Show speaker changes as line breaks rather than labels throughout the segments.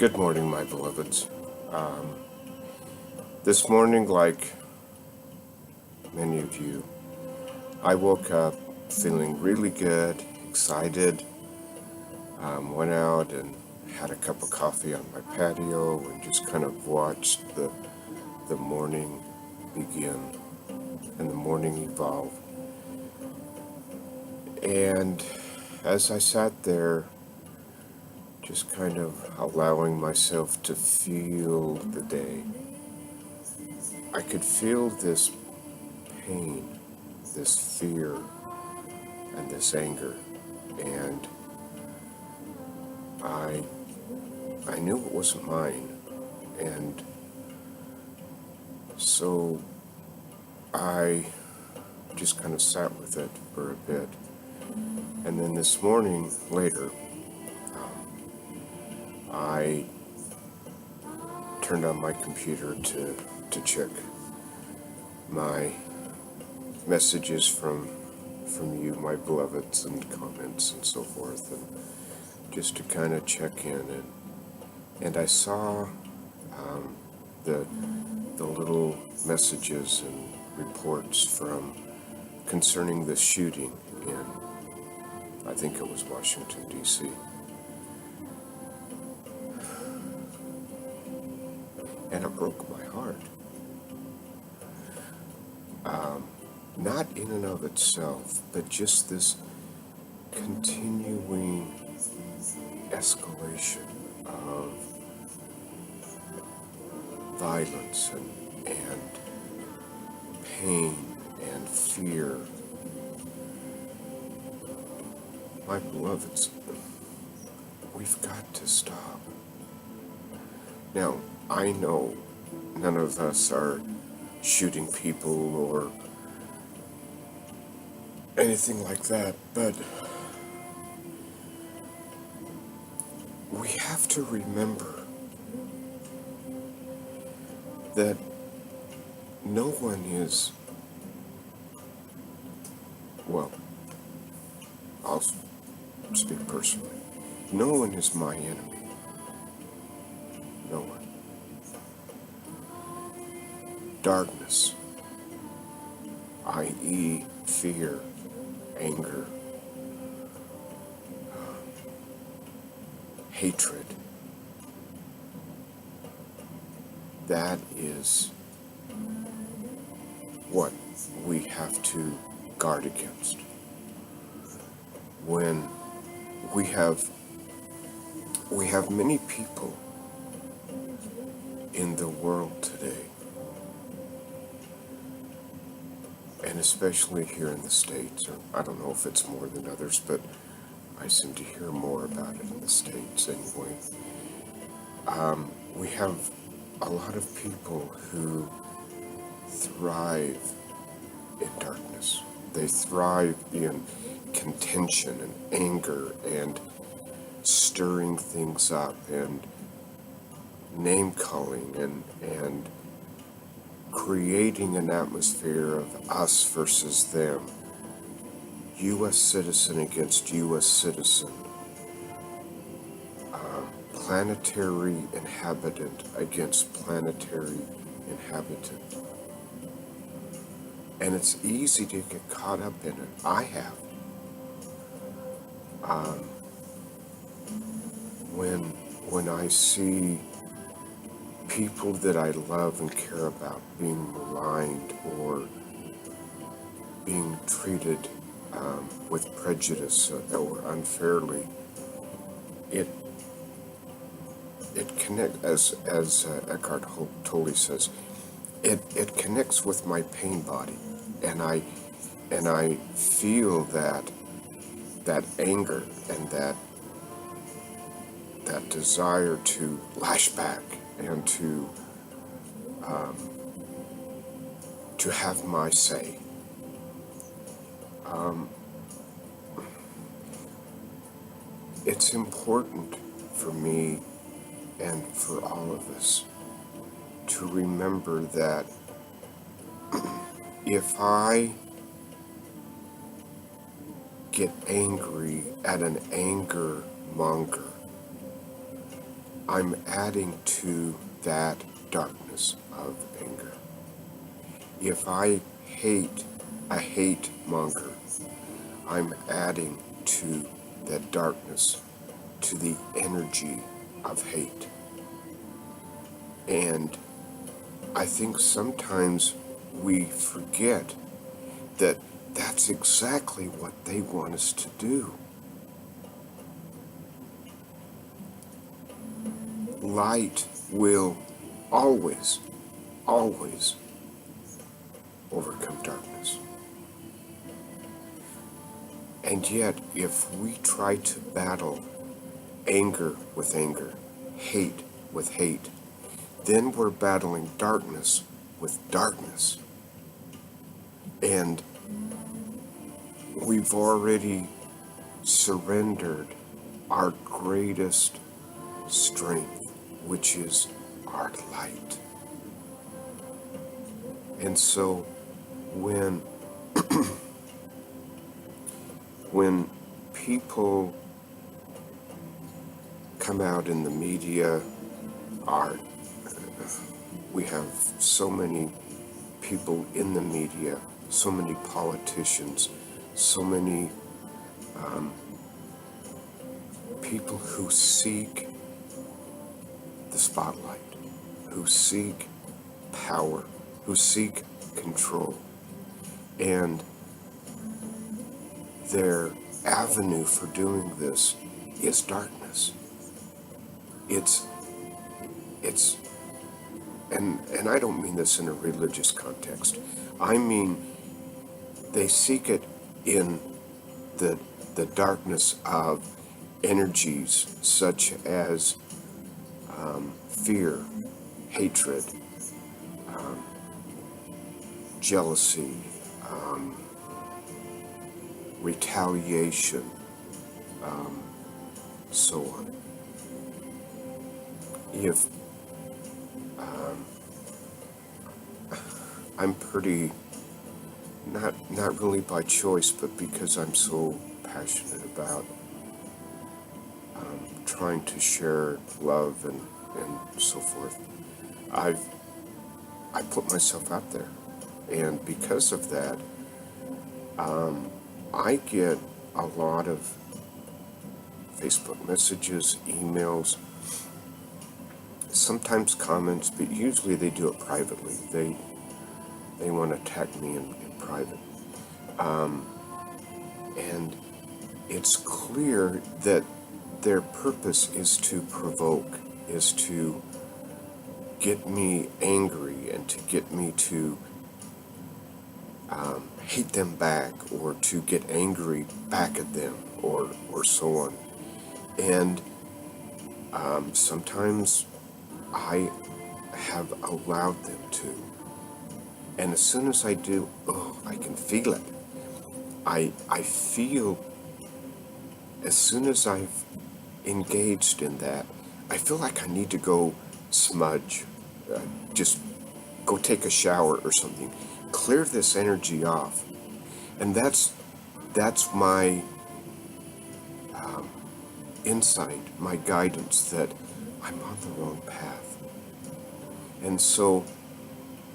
Good morning, my beloveds. Um, this morning, like many of you, I woke up feeling really good, excited, went out and had a cup of coffee on my patio and just kind of watched the morning begin and the morning evolve. And as I sat there, just kind of allowing myself to feel the day, I could feel this pain, this fear, and this anger. And I I knew it wasn't mine. And so I just kind of sat with it for a bit. And then this morning later, I turned on my computer to check my messages from you, my beloveds, and comments and so forth, and just to kind of check in. And I saw the the little messages and reports from concerning the shooting in, I think it was Washington, D.C. And it broke my heart. Not in and of itself, but just this continuing escalation of violence and pain and fear. My beloveds, we've got to stop. Now, I know none of us are shooting people or anything like that, but we have to remember that no one is, well, I'll speak personally, no one is my enemy. No one. Darkness, i.e. fear, anger, hatred, that is what we have to guard against. When we have many people in the world today, and especially here in the States, or I don't know if it's more than others, but I seem to hear more about it in the States anyway. We have a lot of people who thrive in darkness. They thrive in contention and anger and stirring things up and name calling and creating an atmosphere of us versus them, U.S. citizen against U.S. citizen, planetary inhabitant against planetary inhabitant. And it's easy to get caught up in it. I have. When I see people that I love and care about being maligned or being treated with prejudice or unfairly, it connects, as Eckhart Tolle says, it connects with my pain body, and I feel that anger and that desire to lash back and to have my say. It's important for me and for all of us to remember that if I get angry at an anger monger, I'm adding to that darkness of anger. If I hate a hate monger, I'm adding to that darkness, to the energy of hate. And I think sometimes we forget that that's exactly what they want us to do. Light will always, always overcome darkness. And yet, if we try to battle anger with anger, hate with hate, then we're battling darkness with darkness. And we've already surrendered our greatest strength, which is our light. And so when when people come out in the media, we have so many people in the media, so many politicians, so many people who seek the spotlight, who seek power, who seek control. And their avenue for doing this is darkness. It's and I don't mean this in a religious context. I mean they seek it in the darkness of energies such as fear, hatred, jealousy, retaliation, so on. If I'm pretty, not really by choice, but because I'm so passionate about trying to share love and so forth, I put myself out there. And because of that, I get a lot of Facebook messages, emails, sometimes comments, but usually they do it privately. They want to attack me in private. And it's clear that their purpose is to provoke, is to get me angry and to get me to hate them back, or to get angry back at them, or so on. And sometimes I have allowed them to. And as soon as I do, I can feel it. I feel, as soon as I've engaged in that, I feel like I need to go smudge, just go take a shower or something, clear this energy off. And that's my insight, my guidance that I'm on the wrong path. And so,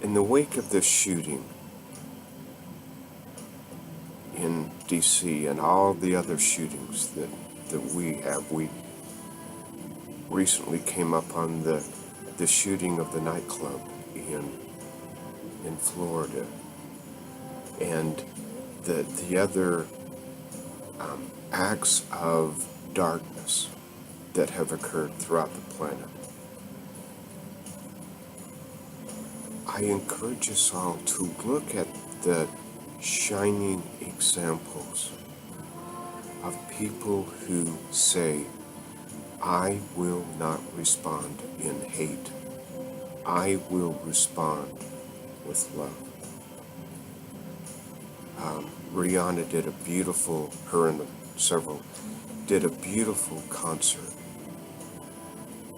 in the wake of this shooting in DC and all the other shootings that we have, we recently came up on the shooting of the nightclub in Florida, and the other acts of darkness that have occurred throughout the planet. I encourage us all to look at the shining examples of people who say, I will not respond in hate. I will respond with love. Rihanna did a beautiful, her and several, did a beautiful concert.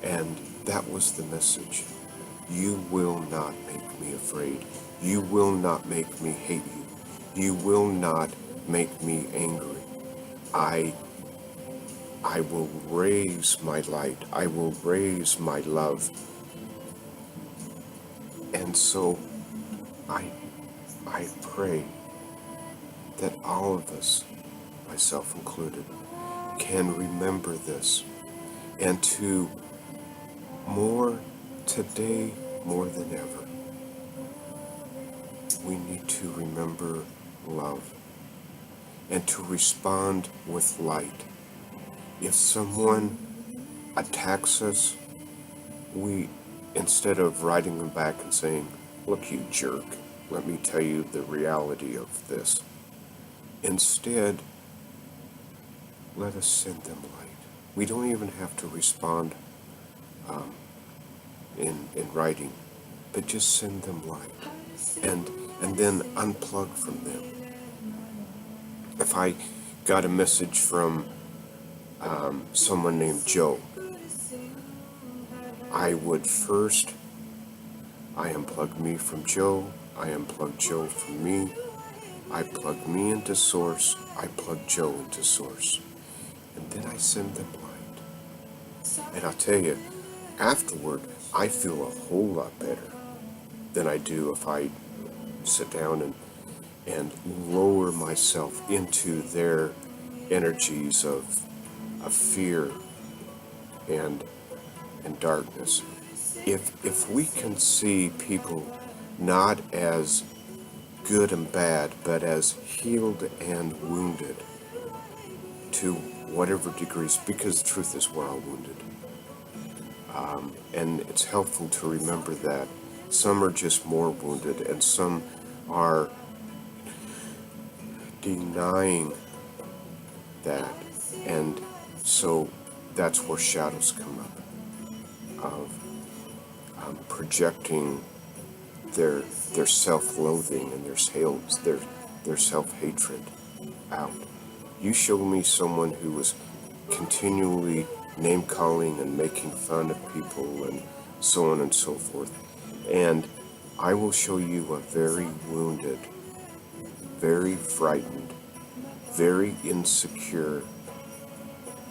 And that was the message. You will not make me afraid. You will not make me hate you. You will not make me angry. I I will raise my light. I will raise my love. And so I pray that all of us, myself included, can remember this, and to more today, more than ever, we need to remember love and to respond with light. If someone attacks us, we, instead of writing them back and saying, "Look, you jerk, let me tell you the reality of this," instead, let us send them light. We don't even have to respond in writing, but just send them light, and then unplug from them. If I got a message from someone named Joe, I would first, I unplug me from Joe, I unplug Joe from me, I plug me into source, I plug Joe into source, and then I send them light. And I'll tell you, afterward, I feel a whole lot better than I do if I sit down and lower myself into their energies of fear and darkness. If we can see people not as good and bad, but as healed and wounded to whatever degrees, because the truth is we're all wounded. And it's helpful to remember that some are just more wounded and some are denying that. And so that's where shadows come up, of projecting their self-loathing and their self-hatred out. You show me someone who was continually name-calling and making fun of people and so on and so forth, and I will show you a very wounded, very frightened, very insecure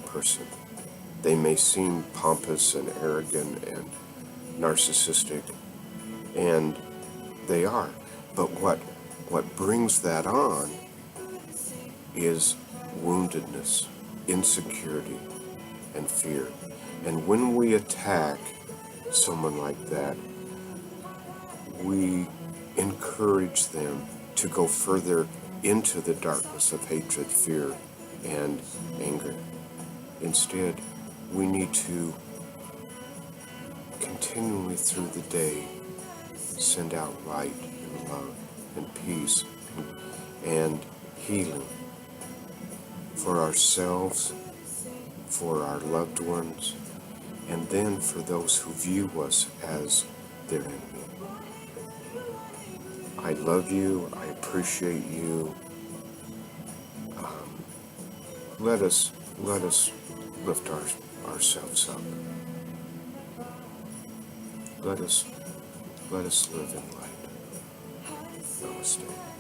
person. They may seem pompous and arrogant and narcissistic, and they are, but what brings that on is woundedness, insecurity, and fear. And when we attack someone like that, we encourage them to go further into the darkness of hatred, fear, and anger. Instead, we need to continually through the day send out light and love and peace and healing for ourselves, for our loved ones, and then for those who view us as their enemy. I love you. I appreciate you. Let us lift ourselves up. Let us live in light. Namaste.